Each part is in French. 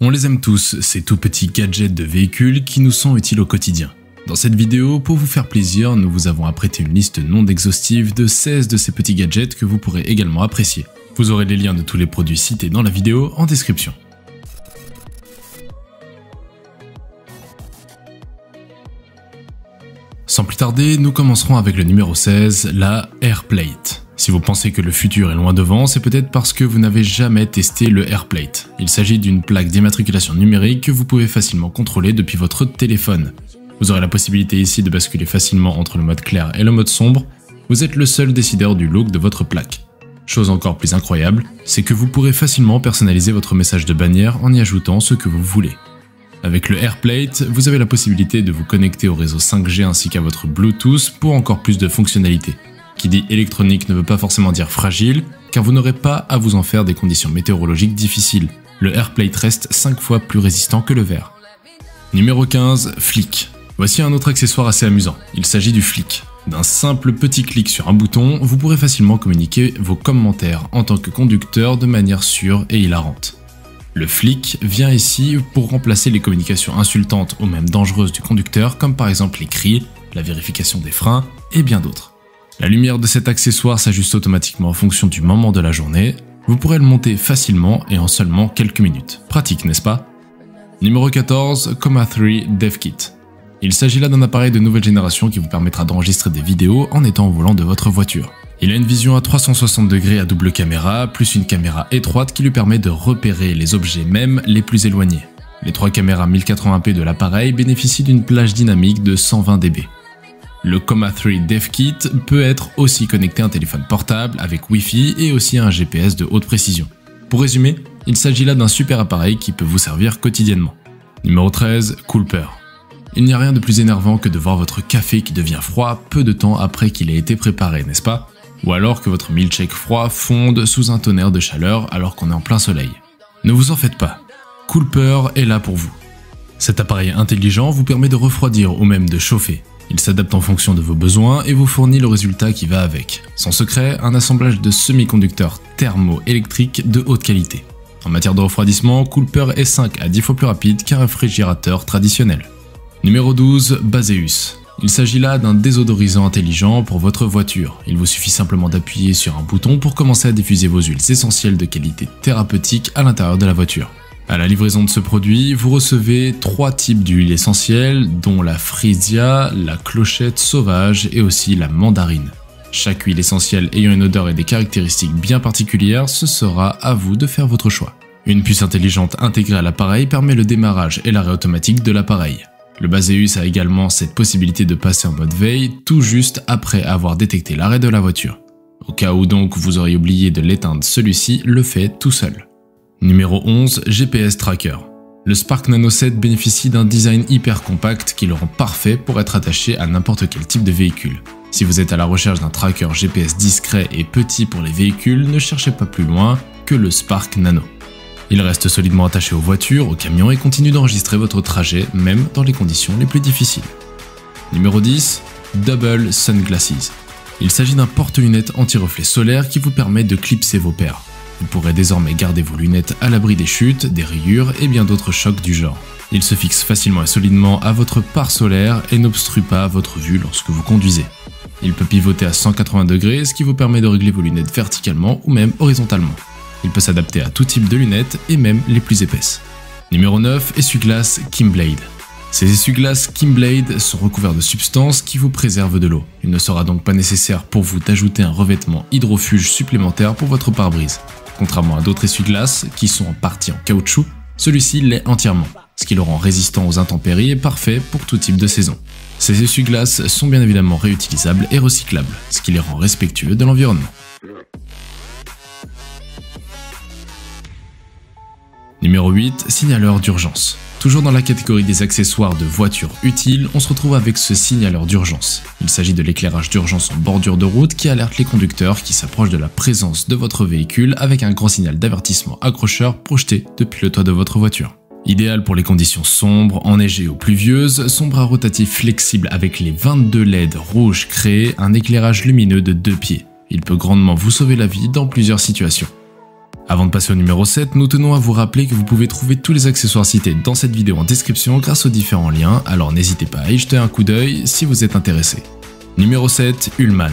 On les aime tous, ces tout petits gadgets de véhicules qui nous sont utiles au quotidien. Dans cette vidéo, pour vous faire plaisir, nous vous avons apprêté une liste non exhaustive de 16 de ces petits gadgets que vous pourrez également apprécier. Vous aurez les liens de tous les produits cités dans la vidéo en description. Sans plus tarder, nous commencerons avec le numéro 16, la AirPlate. Si vous pensez que le futur est loin devant, c'est peut-être parce que vous n'avez jamais testé le AirPlate. Il s'agit d'une plaque d'immatriculation numérique que vous pouvez facilement contrôler depuis votre téléphone. Vous aurez la possibilité ici de basculer facilement entre le mode clair et le mode sombre. Vous êtes le seul décideur du look de votre plaque. Chose encore plus incroyable, c'est que vous pourrez facilement personnaliser votre message de bannière en y ajoutant ce que vous voulez. Avec le AirPlate, vous avez la possibilité de vous connecter au réseau 5G ainsi qu'à votre Bluetooth pour encore plus de fonctionnalités. Qui dit électronique ne veut pas forcément dire fragile, car vous n'aurez pas à vous en faire des conditions météorologiques difficiles. Le AirPlate reste 5 fois plus résistant que le verre. Numéro 15, Flick. Voici un autre accessoire assez amusant, il s'agit du Flick. D'un simple petit clic sur un bouton, vous pourrez facilement communiquer vos commentaires en tant que conducteur de manière sûre et hilarante. Le Flick vient ici pour remplacer les communications insultantes ou même dangereuses du conducteur, comme par exemple les cris, la vérification des freins et bien d'autres. La lumière de cet accessoire s'ajuste automatiquement en fonction du moment de la journée. Vous pourrez le monter facilement et en seulement quelques minutes. Pratique, n'est-ce pas? Numéro 14, Coma 3 DevKit. Il s'agit là d'un appareil de nouvelle génération qui vous permettra d'enregistrer des vidéos en étant au volant de votre voiture. Il a une vision à 360 degrés à double caméra, plus une caméra étroite qui lui permet de repérer les objets même les plus éloignés. Les 3 caméras 1080p de l'appareil bénéficient d'une plage dynamique de 120 dB. Le Coma 3 DevKit peut être aussi connecté à un téléphone portable avec Wi-Fi et aussi à un GPS de haute précision. Pour résumer, il s'agit là d'un super appareil qui peut vous servir quotidiennement. Numéro 13, Coolper. Il n'y a rien de plus énervant que de voir votre café qui devient froid peu de temps après qu'il ait été préparé, n'est-ce pas? Ou alors que votre milkshake froid fonde sous un tonnerre de chaleur alors qu'on est en plein soleil. Ne vous en faites pas, Coolper est là pour vous. Cet appareil intelligent vous permet de refroidir ou même de chauffer. Il s'adapte en fonction de vos besoins et vous fournit le résultat qui va avec. Son secret, un assemblage de semi-conducteurs thermoélectriques de haute qualité. En matière de refroidissement, Coolper est 5 à 10 fois plus rapide qu'un réfrigérateur traditionnel. Numéro 12, Baseus. Il s'agit là d'un désodorisant intelligent pour votre voiture. Il vous suffit simplement d'appuyer sur un bouton pour commencer à diffuser vos huiles essentielles de qualité thérapeutique à l'intérieur de la voiture. À la livraison de ce produit, vous recevez 3 types d'huiles essentielles, dont la frisia, la clochette sauvage et aussi la mandarine. Chaque huile essentielle ayant une odeur et des caractéristiques bien particulières, ce sera à vous de faire votre choix. Une puce intelligente intégrée à l'appareil permet le démarrage et l'arrêt automatique de l'appareil. Le Baseus a également cette possibilité de passer en mode veille tout juste après avoir détecté l'arrêt de la voiture. Au cas où donc vous auriez oublié de l'éteindre, celui-ci le fait tout seul. Numéro 11, GPS Tracker. Le Spark Nano 7 bénéficie d'un design hyper compact qui le rend parfait pour être attaché à n'importe quel type de véhicule. Si vous êtes à la recherche d'un tracker GPS discret et petit pour les véhicules, ne cherchez pas plus loin que le Spark Nano. Il reste solidement attaché aux voitures, aux camions et continue d'enregistrer votre trajet, même dans les conditions les plus difficiles. Numéro 10, Double Sunglasses. Il s'agit d'un porte-lunettes anti-reflet solaire qui vous permet de clipser vos paires. Vous pourrez désormais garder vos lunettes à l'abri des chutes, des rayures et bien d'autres chocs du genre. Il se fixe facilement et solidement à votre pare solaire et n'obstrue pas votre vue lorsque vous conduisez. Il peut pivoter à 180 degrés, ce qui vous permet de régler vos lunettes verticalement ou même horizontalement. Il peut s'adapter à tout type de lunettes et même les plus épaisses. Numéro 9, essuie-glace Kimblade. Ces essuie-glaces Kimblade sont recouverts de substances qui vous préservent de l'eau. Il ne sera donc pas nécessaire pour vous d'ajouter un revêtement hydrofuge supplémentaire pour votre pare-brise. Contrairement à d'autres essuie-glaces qui sont en partie en caoutchouc, celui-ci l'est entièrement, ce qui le rend résistant aux intempéries et parfait pour tout type de saison. Ces essuie-glaces sont bien évidemment réutilisables et recyclables, ce qui les rend respectueux de l'environnement. Numéro 8, signaleur d'urgence. Toujours dans la catégorie des accessoires de voitures utiles, on se retrouve avec ce signaleur d'urgence. Il s'agit de l'éclairage d'urgence en bordure de route qui alerte les conducteurs qui s'approchent de la présence de votre véhicule avec un grand signal d'avertissement accrocheur projeté depuis le toit de votre voiture. Idéal pour les conditions sombres, enneigées ou pluvieuses, son bras rotatif flexible avec les 22 LED rouges crée un éclairage lumineux de 2 pieds. Il peut grandement vous sauver la vie dans plusieurs situations. Avant de passer au numéro 7, nous tenons à vous rappeler que vous pouvez trouver tous les accessoires cités dans cette vidéo en description grâce aux différents liens, alors n'hésitez pas à y jeter un coup d'œil si vous êtes intéressé. Numéro 7, Ullmann.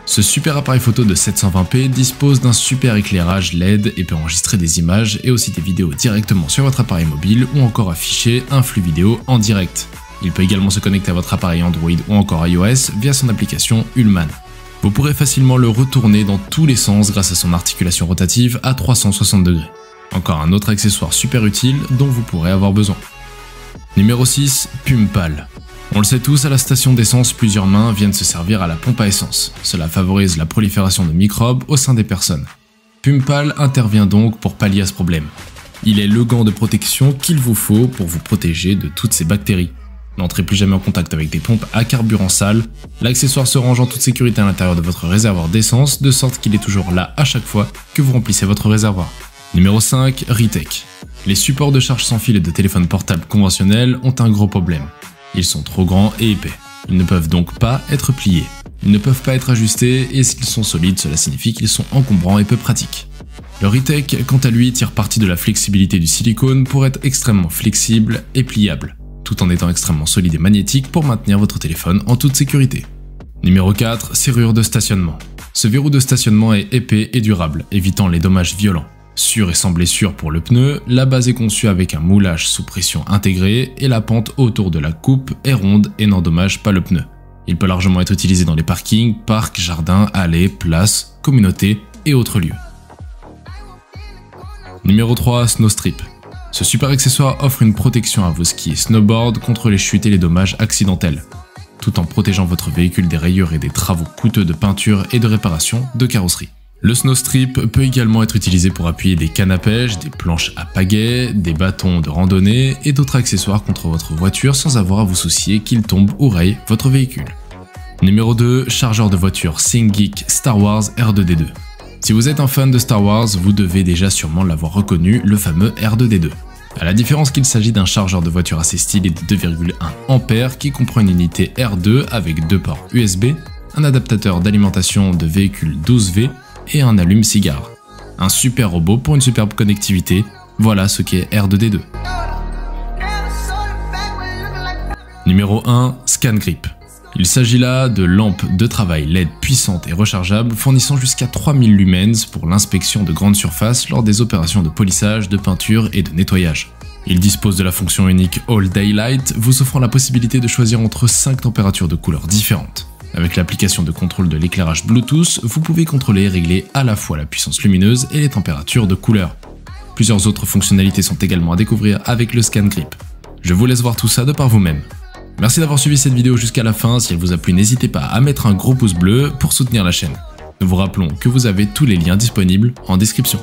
Ce super appareil photo de 720p dispose d'un super éclairage LED et peut enregistrer des images et aussi des vidéos directement sur votre appareil mobile ou encore afficher un flux vidéo en direct. Il peut également se connecter à votre appareil Android ou encore iOS via son application Ullmann. Vous pourrez facilement le retourner dans tous les sens grâce à son articulation rotative à 360 degrés. Encore un autre accessoire super utile dont vous pourrez avoir besoin. Numéro 6, Pumpal. On le sait tous, à la station d'essence, plusieurs mains viennent se servir à la pompe à essence. Cela favorise la prolifération de microbes au sein des personnes. Pumpal intervient donc pour pallier à ce problème. Il est le gant de protection qu'il vous faut pour vous protéger de toutes ces bactéries. N'entrez plus jamais en contact avec des pompes à carburant sale. L'accessoire se range en toute sécurité à l'intérieur de votre réservoir d'essence, de sorte qu'il est toujours là à chaque fois que vous remplissez votre réservoir. Numéro 5, Ritech. Les supports de charge sans fil et de téléphone portable conventionnels ont un gros problème. Ils sont trop grands et épais. Ils ne peuvent donc pas être pliés. Ils ne peuvent pas être ajustés et s'ils sont solides, cela signifie qu'ils sont encombrants et peu pratiques. Le Ritech, quant à lui, tire parti de la flexibilité du silicone pour être extrêmement flexible et pliable, tout en étant extrêmement solide et magnétique pour maintenir votre téléphone en toute sécurité. Numéro 4, serrure de stationnement. Ce verrou de stationnement est épais et durable, évitant les dommages violents. Sûr et sans blessure pour le pneu, la base est conçue avec un moulage sous pression intégré et la pente autour de la coupe est ronde et n'endommage pas le pneu. Il peut largement être utilisé dans les parkings, parcs, jardins, allées, places, communautés et autres lieux. Numéro 3, Snowstrip. Ce super accessoire offre une protection à vos skis et snowboard contre les chutes et les dommages accidentels, tout en protégeant votre véhicule des rayures et des travaux coûteux de peinture et de réparation de carrosserie. Le Snowstrip peut également être utilisé pour appuyer des cannes à pêche, des planches à pagaie, des bâtons de randonnée et d'autres accessoires contre votre voiture sans avoir à vous soucier qu'il tombe ou raye votre véhicule. Numéro 2, chargeur de voiture ThinkGeek Star Wars R2D2. Si vous êtes un fan de Star Wars, vous devez déjà sûrement l'avoir reconnu, le fameux R2D2. À la différence qu'il s'agit d'un chargeur de voiture assez stylé de 2,1 A qui comprend une unité R2 avec 2 ports USB, un adaptateur d'alimentation de véhicule 12V et un allume-cigare. Un super robot pour une superbe connectivité, voilà ce qu'est R2D2. Numéro 1, ScanGrip. Il s'agit là de lampes de travail LED puissantes et rechargeables fournissant jusqu'à 3000 lumens pour l'inspection de grandes surfaces lors des opérations de polissage, de peinture et de nettoyage. Il dispose de la fonction unique All Daylight, vous offrant la possibilité de choisir entre 5 températures de couleurs différentes. Avec l'application de contrôle de l'éclairage Bluetooth, vous pouvez contrôler et régler à la fois la puissance lumineuse et les températures de couleur. Plusieurs autres fonctionnalités sont également à découvrir avec le ScanGrip. Je vous laisse voir tout ça de par vous-même. Merci d'avoir suivi cette vidéo jusqu'à la fin, si elle vous a plu n'hésitez pas à mettre un gros pouce bleu pour soutenir la chaîne. Nous vous rappelons que vous avez tous les liens disponibles en description.